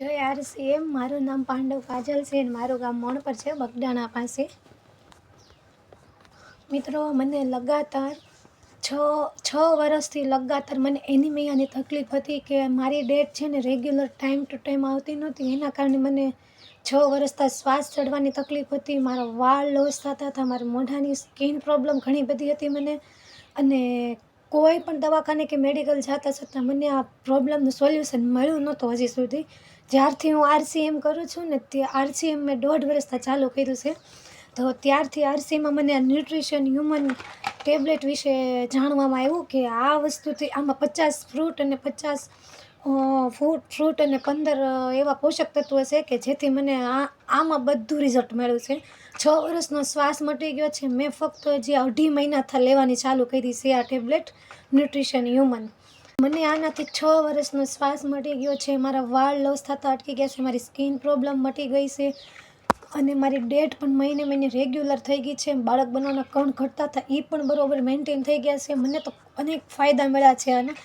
જય આરસીએમ. મારું નામ પાંડવ કાજલ છે અને મારું ગામ મોણપર છે, બગડાણા પાસે. મિત્રો, મને લગાતાર છ વર્ષથી લગાતાર મને એનિમિયાની તકલીફ હતી કે મારી ડેટ છે ને રેગ્યુલર ટાઈમ ટુ ટાઈમ આવતી નહોતી. એના કારણે મને 6 વર્ષથી શ્વાસ ચડવાની તકલીફ હતી, મારા વાળ લોસ થતા હતા, મારા મોઢાની સ્કિન પ્રોબ્લેમ ઘણી બધી હતી મને. અને કોઈ પણ દવાખાને કે મેડિકલ જતાં છતાં મને આ પ્રોબ્લેમનું સોલ્યુશન મળ્યું નહોતું હજી સુધી. જ્યારથી હું આરસીએમ કરું છું ને તે આરસીએમ મેં 1.5 વર્ષથી ચાલુ કર્યું છે. તો ત્યારથી આરસીએમમાં મને આ ન્યુટ્રિશન હ્યુમન ટેબ્લેટ વિશે જાણવામાં આવ્યું કે આ વસ્તુથી આમાં 50 ફ્રૂટ અને 50 ફ્રૂટ અને 15 એવા પોષક તત્વો છે કે જેથી મને આમાં બધું રિઝલ્ટ મળ્યું છે. 6 વર્ષનો શ્વાસ મટી ગયો છે. મેં ફક્ત જે 2.5 મહિના લેવાની ચાલુ કરી છે આ ટેબ્લેટ ન્યુટ્રિશન હ્યુમન. મને આનાથી 6 વર્ષનો શ્વાસ મટી ગયો છે, મારા વાળ લોસ થતા અટકી ગયા છે, મારી સ્કિન પ્રોબ્લેમ મટી ગઈ છે અને મારી ડેટ પણ મહિને રેગ્યુલર થઈ ગઈ છે. બાળક બનવાના કણ ઘટતા હતા એ પણ બરોબર મેન્ટેન થઈ ગયા છે. મને તો અનેક ફાયદા મળ્યા છે આના.